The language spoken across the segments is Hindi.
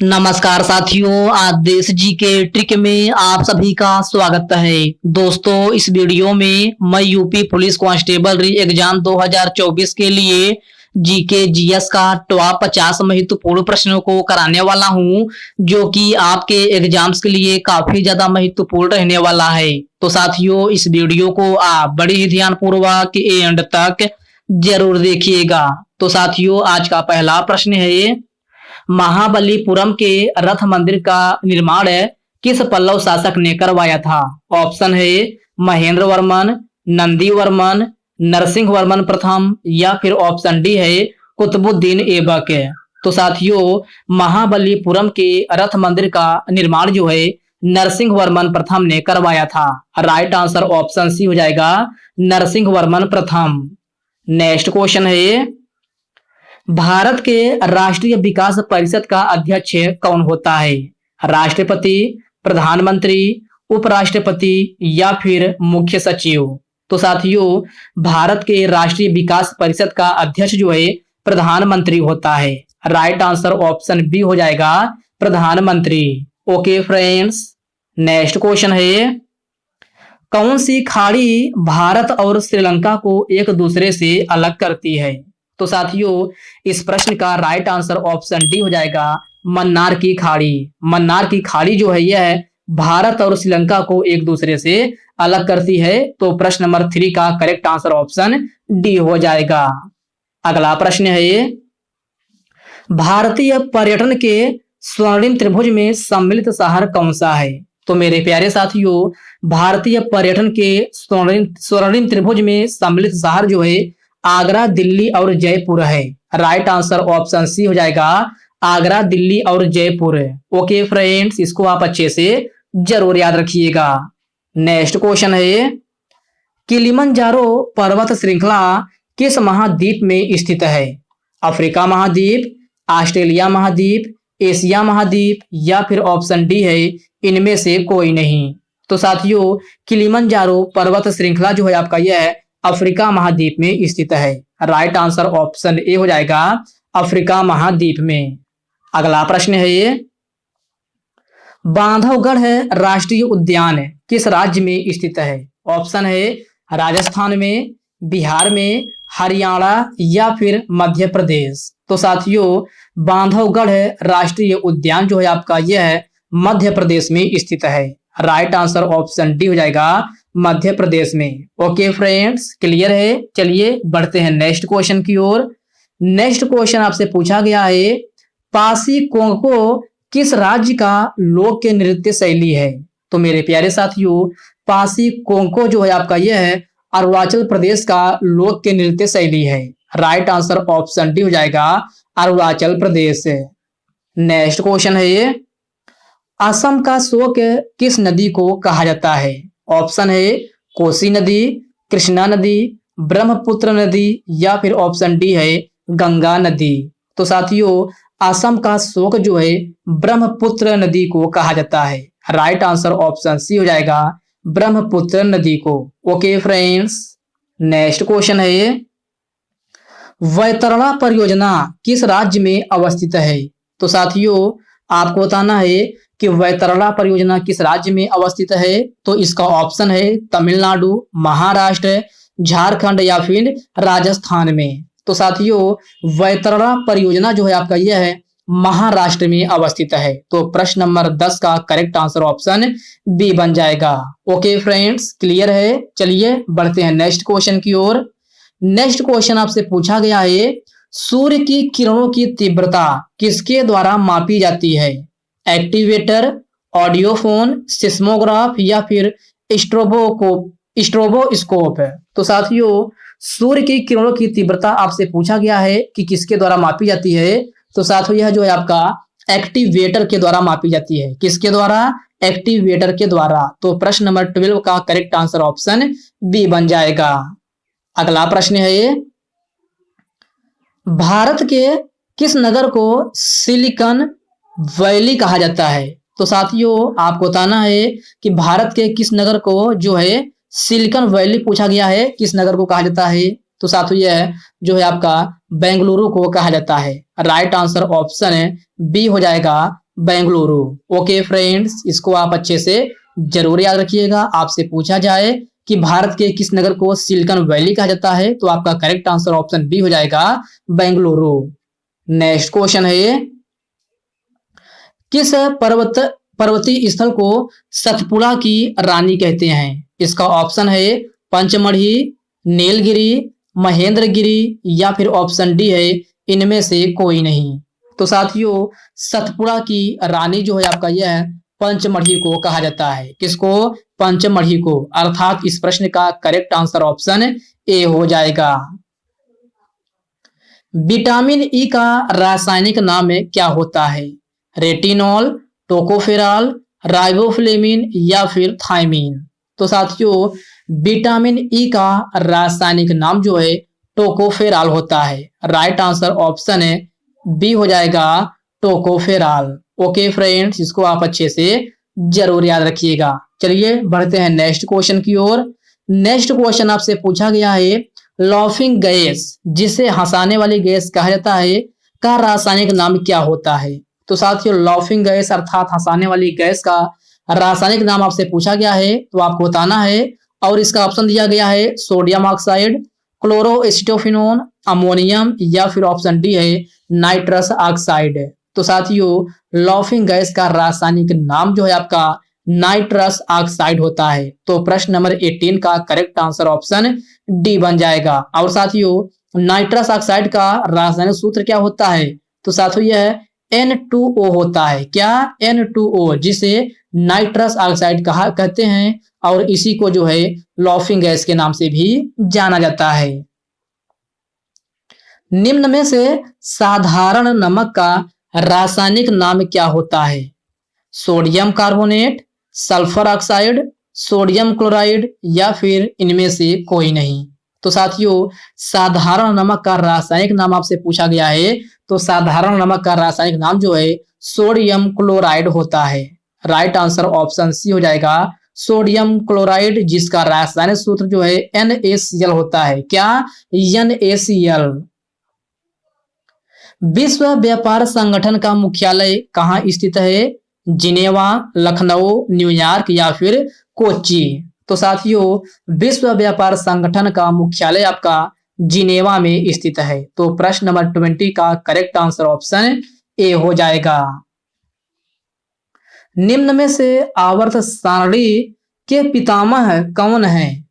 नमस्कार साथियों, आज देश जी के ट्रिक में आप सभी का स्वागत है। दोस्तों, इस वीडियो में मैं यूपी पुलिस कांस्टेबल री एग्जाम 2024 के लिए जीके जीएस का टॉप 50 महत्वपूर्ण प्रश्नों को कराने वाला हूं, जो कि आपके एग्जाम्स के लिए काफी ज्यादा महत्वपूर्ण रहने वाला है। तो साथियों, इस वीडियो को आप बड़े ही ध्यानपूर्वक एंड तक जरूर देखिएगा। तो साथियों, आज का पहला प्रश्न है, महाबलीपुरम के रथ मंदिर का निर्माण किस पल्लव शासक ने करवाया था? ऑप्शन है महेंद्र वर्मन, नंदी वर्मन, नरसिंह वर्मन प्रथम, या फिर ऑप्शन डी है कुतुबुद्दीन ऐबक। तो साथियों, महाबलीपुरम के रथ मंदिर का निर्माण जो है नरसिंह वर्मन प्रथम ने करवाया था। राइट आंसर ऑप्शन सी हो जाएगा, नरसिंह वर्मन प्रथम। नेक्स्ट क्वेश्चन है, भारत के राष्ट्रीय विकास परिषद का अध्यक्ष कौन होता है? राष्ट्रपति, प्रधानमंत्री, उपराष्ट्रपति, या फिर मुख्य सचिव? तो साथियों, भारत के राष्ट्रीय विकास परिषद का अध्यक्ष जो है प्रधानमंत्री होता है। राइट आंसर ऑप्शन बी हो जाएगा, प्रधानमंत्री। ओके फ्रेंड्स, नेक्स्ट क्वेश्चन है, कौन सी खाड़ी भारत और श्रीलंका को एक दूसरे से अलग करती है? तो साथियों, इस प्रश्न का राइट आंसर ऑप्शन डी हो जाएगा, मन्नार की खाड़ी। मन्नार की खाड़ी जो है यह भारत और श्रीलंका को एक दूसरे से अलग करती है। तो प्रश्न नंबर 3 का करेक्ट आंसर ऑप्शन डी हो जाएगा। अगला प्रश्न है, भारतीय पर्यटन के स्वर्णिम त्रिभुज में सम्मिलित शहर कौन सा है? तो मेरे प्यारे साथियों, भारतीय पर्यटन के स्वर्णिम त्रिभुज में सम्मिलित शहर जो है आगरा, दिल्ली और जयपुर है। राइट आंसर ऑप्शन सी हो जाएगा, आगरा, दिल्ली और जयपुर। ओके फ्रेंड्स, इसको आप अच्छे से जरूर याद रखिएगा। नेक्स्ट क्वेश्चन है, किलिमंजारो पर्वत श्रृंखला किस महाद्वीप में स्थित है? अफ्रीका महाद्वीप, ऑस्ट्रेलिया महाद्वीप, एशिया महाद्वीप, या फिर ऑप्शन डी है इनमें से कोई नहीं? तो साथियों, किलिमंजारो पर्वत श्रृंखला जो है आपका यह अफ्रीका महाद्वीप में स्थित है। राइट आंसर ऑप्शन ए हो जाएगा, अफ्रीका महाद्वीप में। अगला प्रश्न है, ये बांधवगढ़ राष्ट्रीय उद्यान किस राज्य में स्थित है? ऑप्शन है राजस्थान में, बिहार में, हरियाणा, या फिर मध्य प्रदेश? तो साथियों, बांधवगढ़ राष्ट्रीय उद्यान जो है आपका यह मध्य प्रदेश में स्थित है। राइट आंसर ऑप्शन डी हो जाएगा, मध्य प्रदेश में। ओके फ्रेंड्स, क्लियर है? चलिए बढ़ते हैं नेक्स्ट क्वेश्चन की ओर। नेक्स्ट क्वेश्चन आपसे पूछा गया है, पासी कोंको किस राज्य का लोक नृत्य शैली है? तो मेरे प्यारे साथियों, पासी कोंको जो है आपका यह है अरुणाचल प्रदेश का लोक नृत्य शैली है। राइट आंसर ऑप्शन डी हो जाएगा, अरुणाचल प्रदेश। नेक्स्ट क्वेश्चन है, असम का शोक किस नदी को कहा जाता है? ऑप्शन है कोसी नदी, कृष्णा नदी, ब्रह्मपुत्र नदी, या फिर ऑप्शन डी है गंगा नदी? तो साथियों, असम का शोक जो है ब्रह्मपुत्र नदी को कहा जाता है। राइट आंसर ऑप्शन सी हो जाएगा, ब्रह्मपुत्र नदी को। ओके फ्रेंड्स, नेक्स्ट क्वेश्चन है, वैतरणा परियोजना किस राज्य में अवस्थित है? तो साथियों, आपको बताना है कि वैतरणा परियोजना किस राज्य में अवस्थित है। तो इसका ऑप्शन है तमिलनाडु, महाराष्ट्र, झारखंड, या फिर राजस्थान में? तो साथियों, वैतरणा परियोजना जो है आपका यह है महाराष्ट्र में अवस्थित है। तो प्रश्न नंबर 10 का करेक्ट आंसर ऑप्शन बी बन जाएगा। ओके फ्रेंड्स, क्लियर है? चलिए बढ़ते हैं नेक्स्ट क्वेश्चन की ओर। नेक्स्ट क्वेश्चन आपसे पूछा गया है, सूर्य की किरणों की तीव्रता किसके द्वारा मापी जाती है? एक्टिवेटर, ऑडियोफोन, सिस्मोग्राफ, या फिर स्ट्रोबोस्कोप? तो साथियों, सूर्य की किरणों की तीव्रता आपसे पूछा गया है कि किसके द्वारा मापी जाती है। तो साथियों, यह जो है आपका एक्टिवेटर के द्वारा मापी जाती है। किसके द्वारा? एक्टिवेटर के द्वारा। तो प्रश्न नंबर 12 का करेक्ट आंसर ऑप्शन बी बन जाएगा। अगला प्रश्न है, भारत के किस नगर को सिलिकॉन वैली कहा जाता है? तो साथियों, आपको बताना है कि भारत के किस नगर को जो है सिलिकॉन वैली पूछा गया है, किस नगर को कहा जाता है? तो साथियों, यह जो है आपका बेंगलुरु को कहा जाता है। राइट आंसर ऑप्शन बी हो जाएगा, बेंगलुरु। ओके फ्रेंड्स, इसको आप अच्छे से जरूर याद रखिएगा। आपसे पूछा जाए कि भारत के किस नगर को सिलिकॉन वैली कहा जाता है, तो आपका करेक्ट आंसर ऑप्शन बी हो जाएगा, बेंगलुरु। नेक्स्ट क्वेश्चन है, किस पर्वतीय स्थल को सतपुड़ा की रानी कहते हैं? इसका ऑप्शन है पंचमढ़ी, नीलगिरी, महेंद्रगिरी या फिर ऑप्शन डी है इनमें से कोई नहीं। तो साथियों, सतपुड़ा की रानी जो है आपका यह पंचमढ़ी को कहा जाता है। किसको? पंचमढ़ी को। अर्थात इस प्रश्न का करेक्ट आंसर ऑप्शन ए हो जाएगा। विटामिन ई का रासायनिक नाम क्या होता है? रेटिनॉल, टोकोफेरॉल, राइबोफ्लेविन या फिर थायमीन। तो साथियों, विटामिन ई का रासायनिक नाम जो है टोकोफेरॉल होता है। राइट आंसर ऑप्शन है बी हो जाएगा, टोकोफेरॉल। ओके फ्रेंड्स, इसको आप अच्छे से जरूर याद रखिएगा। चलिए बढ़ते हैं नेक्स्ट क्वेश्चन की ओर। नेक्स्ट क्वेश्चन आपसे पूछा गया है, लाफिंग गैस जिसे हंसाने वाली गैस कहा जाता है का रासायनिक नाम क्या होता है? तो साथियों, लाफिंग गैस अर्थात हंसाने वाली गैस का रासायनिक नाम आपसे पूछा गया है, तो आपको बताना है। और इसका ऑप्शन दिया गया है सोडियम ऑक्साइड, क्लोरोएसिटोफिनोन, अमोनियम या फिर ऑप्शन डी है नाइट्रस ऑक्साइड। तो साथियों, लाफिंग गैस का रासायनिक नाम जो है आपका नाइट्रस ऑक्साइड होता है। तो प्रश्न नंबर 18 का करेक्ट आंसर ऑप्शन डी बन जाएगा। और साथियों, नाइट्रस ऑक्साइड का रासायनिक सूत्र क्या होता है? तो साथियों, यह N2O होता है। क्या? N2O, जिसे नाइट्रस ऑक्साइड कहते हैं और इसी को जो है लाफिंग गैस के नाम से भी जाना जाता है। निम्न में से साधारण नमक का रासायनिक नाम क्या होता है? Sodium carbonate, sulphur oxide, sodium chloride या फिर इनमें से कोई नहीं। तो साथियों, साधारण नमक का रासायनिक नाम आपसे पूछा गया है, तो साधारण नमक का रासायनिक नाम जो है सोडियम क्लोराइड होता है। राइट आंसर ऑप्शन सी हो जाएगा, सोडियम क्लोराइड, जिसका रासायनिक सूत्र जो है NaCl होता है। क्या? NaCl। विश्व व्यापार संगठन का मुख्यालय कहाँ स्थित है? जिनेवा, लखनऊ, न्यूयॉर्क या फिर कोच्चि। तो साथियों, विश्व व्यापार संगठन का मुख्यालय आपका जिनेवा में स्थित है। तो प्रश्न नंबर 20 का करेक्ट आंसर ऑप्शन ए हो जाएगा। निम्न में से आवर्त सारणी के पितामह कौन है?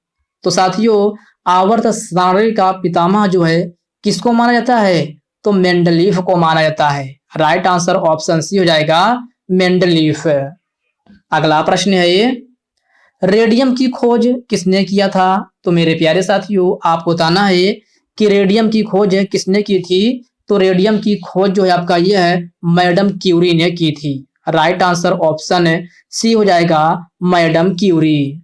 तो साथियों, आवर्त सारणी का पितामह जो है किसको माना जाता है? तो मेंडलीफ को माना जाता है। राइट आंसर ऑप्शन सी हो जाएगा, मेंडलीफ। अगला प्रश्न है ये, रेडियम की खोज किसने किया था? तो मेरे प्यारे साथियों, आपको बताना है कि रेडियम की खोज किसने की थी। तो रेडियम की खोज जो है आपका यह है मैडम क्यूरी ने की थी। राइट आंसर ऑप्शन सी हो जाएगा, मैडम क्यूरी।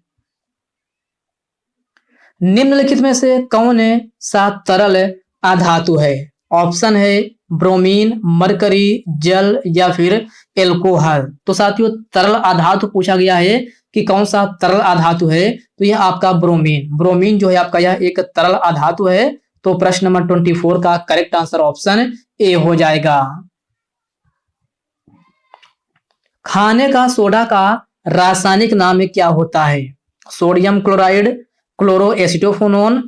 निम्नलिखित में से कौन सा तरल अधातु है? ऑप्शन है ब्रोमीन, मरकरी, जल या फिर एल्कोहल। तो साथियों, तरल अधातु पूछा गया है कि कौन सा तरल अधातु है, तो यह आपका ब्रोमीन। ब्रोमीन जो है आपका यह एक तरल अधातु है। तो प्रश्न नंबर 24 का करेक्ट आंसर ऑप्शन ए हो जाएगा। खाने का सोडा का रासायनिक नाम क्या होता है? सोडियम क्लोराइड, क्लोरोएसिटोफोनोन,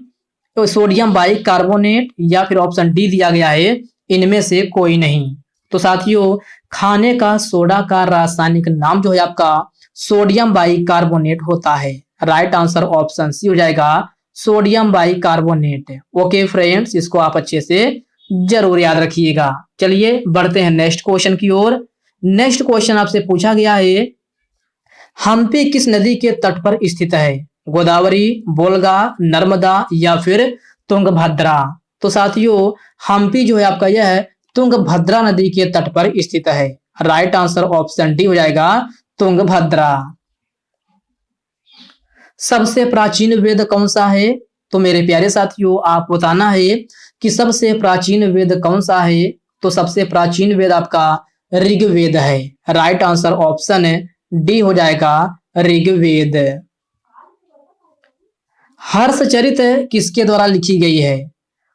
तो सोडियम बाइकार्बोनेट या फिर ऑप्शन डी दिया गया है इनमें से कोई नहीं। तो साथियों, खाने का सोडा का रासायनिक नाम जो है आपका सोडियम बाइकार्बोनेट होता है। राइट आंसर ऑप्शन सी हो जाएगा, सोडियम बाइकार्बोनेट। ओके फ्रेंड्स, इसको आप अच्छे से जरूर याद रखिएगा। चलिए बढ़ते हैं नेक्स्ट क्वेश्चन की ओर। नेक्स्ट क्वेश्चन आपसे पूछा गया है, हम्पी किस नदी के तट पर स्थित है? गोदावरी, बोलगा, नर्मदा या फिर तुंगभद्रा। तो साथियों, हम्पी जो है आपका यह है तुंगभद्रा नदी के तट पर स्थित है। राइट आंसर ऑप्शन डी हो जाएगा, तुंगभद्रा। सबसे प्राचीन वेद कौन सा है? तो मेरे प्यारे साथियों, आप बताना है कि सबसे प्राचीन वेद कौन सा है। तो सबसे प्राचीन वेद आपका ऋग्वेद है। राइट आंसर ऑप्शन डी हो जाएगा, ऋग्वेद। हर्षचरित किसके द्वारा लिखी गई है?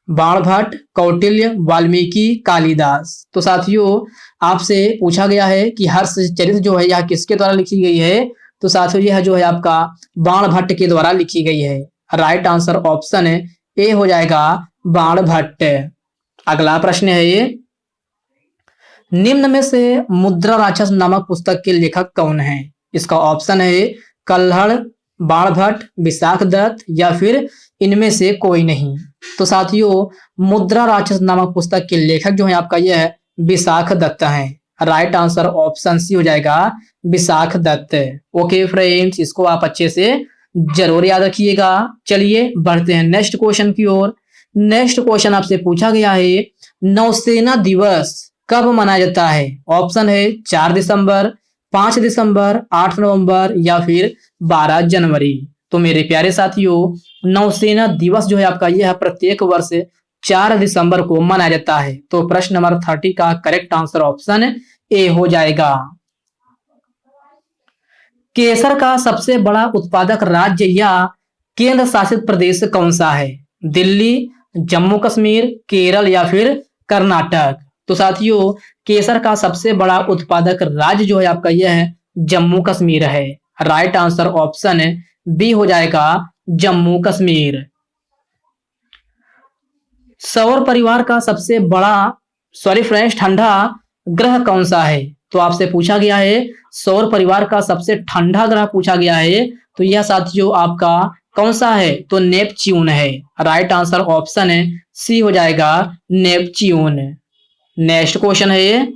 बाणभट्ट, कौटिल्य, वाल्मीकि, कालिदास। तो साथियों आपसे पूछा गया है कि हर्षचरित जो है यह किसके द्वारा लिखी गई है, तो साथियों यह जो है आपका बाणभट्ट के द्वारा लिखी गई है। राइट आंसर ऑप्शन ए हो जाएगा बाणभट्ट। अगला प्रश्न है ये, निम्न में से मुद्रा राक्षस नामक पुस्तक के लेखक कौन है? इसका ऑप्शन है कल्हड़, बाणभट्ट, विशाखदत्त या फिर इनमें से कोई नहीं। तो साथियों मुद्रा राक्षस नामक पुस्तक के लेखक जो है आपका यह है विशाखदत्त है। राइट आंसर ऑप्शन सी हो जाएगा विशाखदत्त। ओके फ्रेंड्स, इसको आप अच्छे से जरूर याद रखिएगा। चलिए बढ़ते हैं नेक्स्ट क्वेश्चन की ओर। नेक्स्ट क्वेश्चन आपसे पूछा गया है, नौसेना दिवस कब मनाया जाता है? ऑप्शन है 4 दिसंबर, 5 दिसंबर, 8 नवंबर या फिर 12 जनवरी। तो मेरे प्यारे साथियों नौसेना दिवस जो है आपका यह प्रत्येक वर्ष 4 दिसंबर को मनाया जाता है। तो प्रश्न नंबर 30 का करेक्ट आंसर ऑप्शन ए हो जाएगा। केसर का सबसे बड़ा उत्पादक राज्य या केंद्र शासित प्रदेश कौन सा है? दिल्ली, जम्मू कश्मीर, केरल या फिर कर्नाटक। तो साथियों केसर का सबसे बड़ा उत्पादक राज्य जो है आपका यह है जम्मू कश्मीर है। राइट आंसर ऑप्शन बी हो जाएगा जम्मू कश्मीर। सौर परिवार का सबसे बड़ा फ्रेंड्स ठंडा ग्रह कौन सा है? तो आपसे पूछा गया है सौर परिवार का सबसे ठंडा ग्रह पूछा गया है, तो यह साथियों आपका कौन सा है? तो नेपच्यून है। राइट आंसर ऑप्शन सी हो जाएगा नेपच्यून। नेक्स्ट क्वेश्चन है,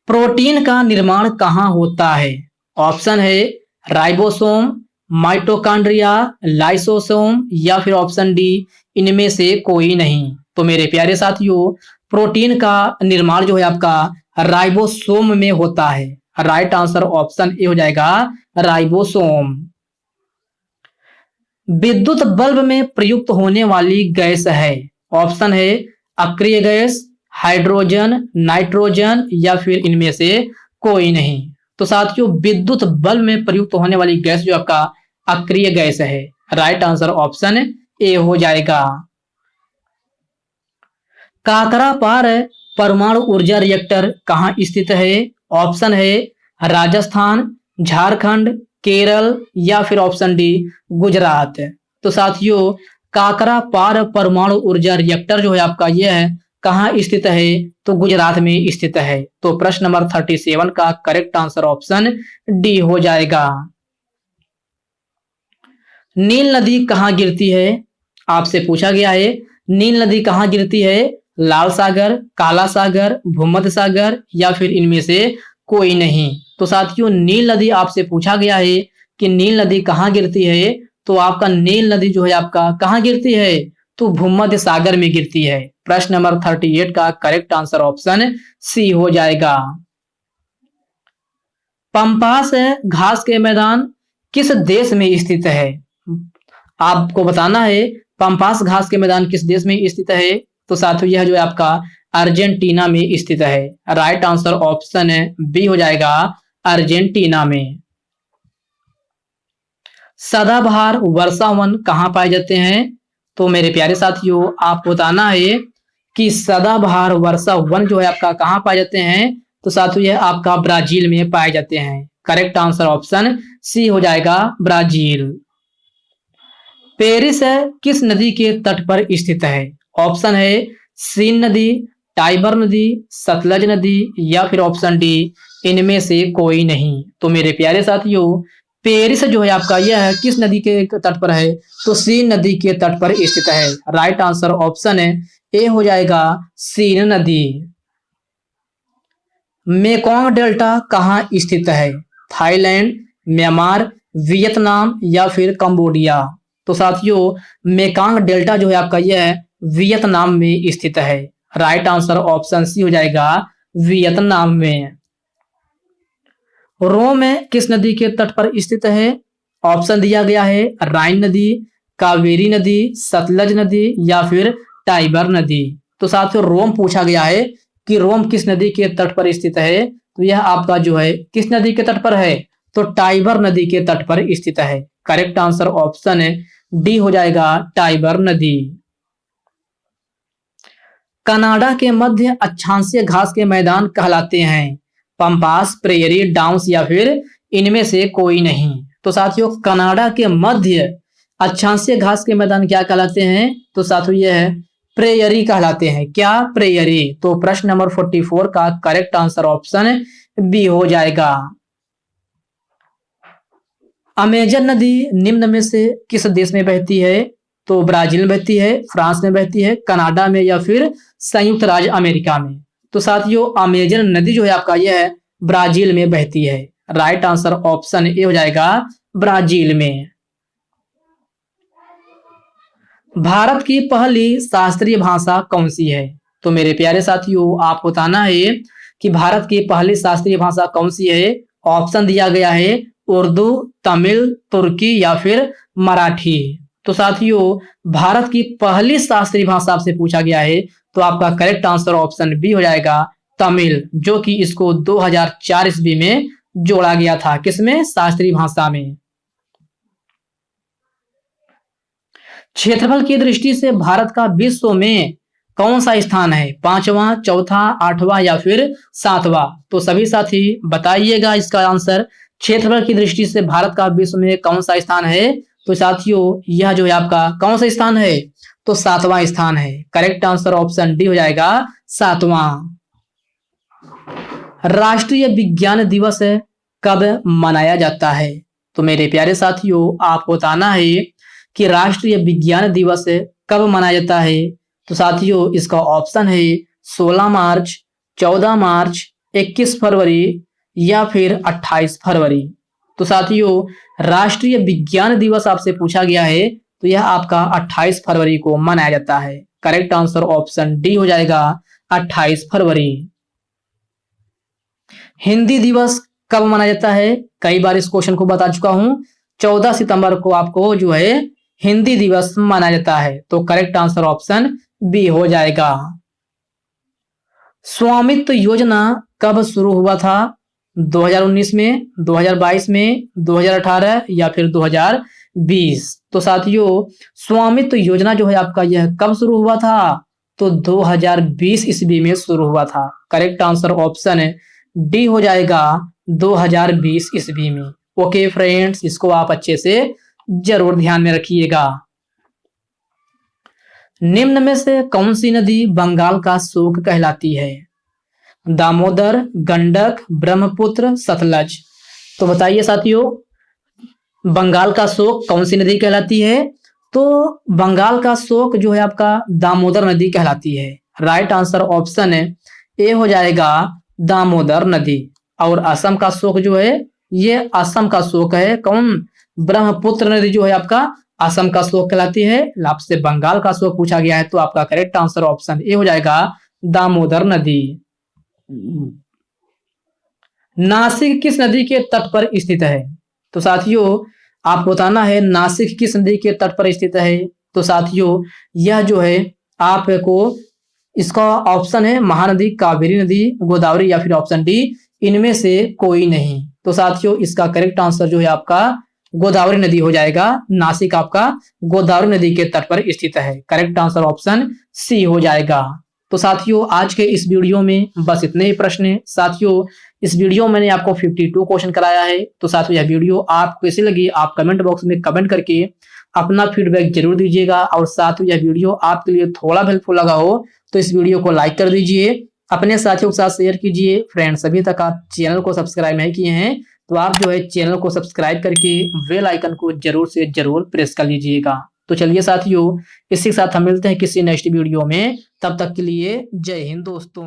प्रोटीन का निर्माण कहां होता है? ऑप्शन है राइबोसोम, माइटोकॉन्ड्रिया, लाइसोसोम या फिर ऑप्शन डी इनमें से कोई नहीं। तो मेरे प्यारे साथियों प्रोटीन का निर्माण जो है आपका राइबोसोम में होता है। राइट आंसर ऑप्शन ए हो जाएगा राइबोसोम। विद्युत बल्ब में प्रयुक्त होने वाली गैस है? ऑप्शन है अक्रिय गैस, हाइड्रोजन, नाइट्रोजन या फिर इनमें से कोई नहीं। तो साथियों विद्युत बल्ब में प्रयुक्त होने वाली गैस जो आपका अक्रिय गैस है। राइट आंसर ऑप्शन ए हो जाएगा। काकरापार परमाणु ऊर्जा रिएक्टर कहां स्थित है? ऑप्शन है राजस्थान, झारखंड, केरल या फिर ऑप्शन डी गुजरात। तो साथियों काकरापार परमाणु ऊर्जा रिएक्टर जो है आपका यह कहां स्थित है? तो गुजरात में स्थित है। तो प्रश्न नंबर 37 का करेक्ट आंसर ऑप्शन डी हो जाएगा। नील नदी कहां गिरती है? आपसे पूछा गया है नील नदी कहां गिरती है? लाल सागर, काला सागर, भूमध्य सागर या फिर इनमें से कोई नहीं। तो साथियों नील नदी आपसे पूछा गया है कि नील नदी कहां गिरती है, तो आपका नील नदी जो है आपका कहां गिरती है? तो भूमध्य सागर में गिरती है। प्रश्न नंबर 38 का करेक्ट आंसर ऑप्शन सी हो जाएगा। पंपास घास के मैदान किस देश में स्थित है? आपको बताना है पंपास घास के मैदान किस देश में स्थित है। तो साथियों यह जो है आपका अर्जेंटीना में स्थित है। राइट आंसर ऑप्शन बी हो जाएगा अर्जेंटीना में। सदाबहार वर्षा वन कहां पाए जाते हैं? तो मेरे प्यारे साथियों आपको बताना है कि सदाबहार वर्षा वन जो है आपका कहां पाए जाते हैं? तो साथियों यह आपका ब्राजील में पाए जाते हैं। करेक्ट आंसर ऑप्शन सी हो जाएगा ब्राजील। पेरिस किस नदी के तट पर स्थित है? ऑप्शन है सीन नदी, टाइबर नदी, सतलज नदी या फिर ऑप्शन डी इनमें से कोई नहीं। तो मेरे प्यारे साथियों पेरिस जो है आपका यह किस नदी के तट पर है? तो सीन नदी के तट पर स्थित है। राइट आंसर ऑप्शन ए हो जाएगा सीन नदी। मेकोंग डेल्टा कहां स्थित है? थाईलैंड, म्यांमार, वियतनाम या फिर कंबोडिया। तो साथियों मेकोंग डेल्टा जो है आपका यह वियतनाम में स्थित है। राइट आंसर ऑप्शन सी हो जाएगा वियतनाम में। रोम किस नदी के तट पर स्थित है? ऑप्शन दिया गया है राइन नदी, कावेरी नदी, सतलज नदी या फिर टाइबर नदी। तो साथियों रोम पूछा गया है कि रोम किस नदी के तट पर स्थित है, तो यह आपका जो है किस नदी के तट पर है? तो टाइबर नदी के तट पर स्थित है। करेक्ट आंसर ऑप्शन डी हो जाएगा टाइबर नदी। कनाडा के मध्य अक्षांशीय घास के मैदान कहलाते हैं? पंपास, प्रेयरी, डाउन्स या फिर इनमें से कोई नहीं। तो साथियों कनाडा के मध्य अक्षांशीय घास के मैदान क्या कहलाते हैं? तो साथियों यह है प्रेयरी कहलाते हैं। क्या? प्रेयरी। तो प्रश्न नंबर 44 का करेक्ट आंसर ऑप्शन बी हो जाएगा। अमेजन नदी निम्न में से किस देश में बहती है? तो ब्राजील में बहती है, फ्रांस में बहती है, कनाडा में या फिर संयुक्त राज्य अमेरिका में। तो साथियों अमेजन नदी जो है आपका यह है ब्राजील में बहती है। राइट आंसर ऑप्शन ए हो जाएगा ब्राजील में। भारत की पहली शास्त्रीय भाषा कौन सी है? तो मेरे प्यारे साथियों आपको बताना है कि भारत की पहली शास्त्रीय भाषा कौन सी है। ऑप्शन दिया गया है उर्दू, तमिल, तुर्की या फिर मराठी। तो साथियों भारत की पहली शास्त्रीय भाषा आपसे पूछा गया है तो आपका करेक्ट आंसर ऑप्शन बी हो जाएगा तमिल, जो कि इसको 2004 ईस्वी में जोड़ा गया था। किसमें? शास्त्रीय भाषा में। क्षेत्रफल की दृष्टि से भारत का विश्व में कौन सा स्थान है? 5वां, चौथा, 8वां या फिर 7वां? तो सभी साथी बताइएगा इसका आंसर। क्षेत्रफल की दृष्टि से भारत का विश्व में कौन सा स्थान है? तो साथियों यह जो है आपका कौन सा स्थान है? तो 7वां स्थान है। करेक्ट आंसर ऑप्शन डी हो जाएगा 7वां। राष्ट्रीय विज्ञान दिवस कब मनाया जाता है? तो मेरे प्यारे साथियों आपको बताना है कि राष्ट्रीय विज्ञान दिवस कब मनाया जाता है। तो साथियों इसका ऑप्शन है 16 मार्च, 14 मार्च, 21 फरवरी या फिर 28 फरवरी। तो साथियों राष्ट्रीय विज्ञान दिवस आपसे पूछा गया है तो यह आपका 28 फरवरी को मनाया जाता है। करेक्ट आंसर ऑप्शन डी हो जाएगा 28 फरवरी। हिंदी दिवस कब मनाया जाता है? कई बार इस क्वेश्चन को बता चुका हूं। 14 सितंबर को आपको जो है हिंदी दिवस मनाया जाता है। तो करेक्ट आंसर ऑप्शन बी हो जाएगा। स्वामित्व योजना कब शुरू हुआ था? 2019 में, 2022 में, 2018 या फिर 2020? तो साथियों स्वामित्व योजना जो है आपका यह कब शुरू हुआ था? तो 2020 ईस्वी में शुरू हुआ था। करेक्ट आंसर ऑप्शन डी हो जाएगा 2020 ईस्वी में। ओके फ्रेंड्स, इसको आप अच्छे से जरूर ध्यान में रखिएगा। निम्न में से कौन सी नदी बंगाल का शोक कहलाती है? दामोदर, गंडक, ब्रह्मपुत्र, सतलज? तो बताइए साथियों बंगाल का शोक कौन सी नदी कहलाती है? तो बंगाल का शोक जो है आपका दामोदर नदी कहलाती है। राइट आंसर ऑप्शन ए हो जाएगा दामोदर नदी। और असम का शोक जो है ये असम का शोक है। कौन? ब्रह्मपुत्र नदी जो है आपका असम का शोक कहलाती है। आपसे बंगाल का शोक पूछा गया है तो आपका करेक्ट आंसर ऑप्शन ए हो जाएगा दामोदर नदी। नासिक किस नदी के तट पर स्थित है? तो साथियों आपको बताना है नासिक किस नदी के तट पर स्थित है। तो साथियों यह जो है आपको इसका ऑप्शन है महानदी, कावेरी नदी, गोदावरी या फिर ऑप्शन डी इनमें से कोई नहीं। तो साथियों इसका करेक्ट आंसर जो है आपका गोदावरी नदी हो जाएगा। नासिक आपका गोदावरी नदी के तट पर स्थित है। करेक्ट आंसर ऑप्शन सी हो जाएगा। तो साथियों आज के इस वीडियो में बस इतने ही प्रश्न हैं। साथियों इस वीडियो में मैंने आपको 52 क्वेश्चन कराया है। तो साथियों यह वीडियो आपको कैसी लगी आप कमेंट बॉक्स में कमेंट करके अपना फीडबैक जरूर दीजिएगा। और साथियों यह वीडियो आपके लिए थोड़ा हेल्पफुल लगा हो तो इस वीडियो को लाइक कर दीजिए, अपने साथियों के साथ शेयर कीजिए। फ्रेंड्स अभी तक आप चैनल को सब्सक्राइब नहीं किए हैं तो आप जो है चैनल को सब्सक्राइब करके बेल आइकन को जरूर से जरूर प्रेस कर लीजिएगा। तो चलिए साथियों इसी के साथ हम मिलते हैं किसी नेक्स्ट वीडियो में। तब तक के लिए जय हिंद दोस्तों।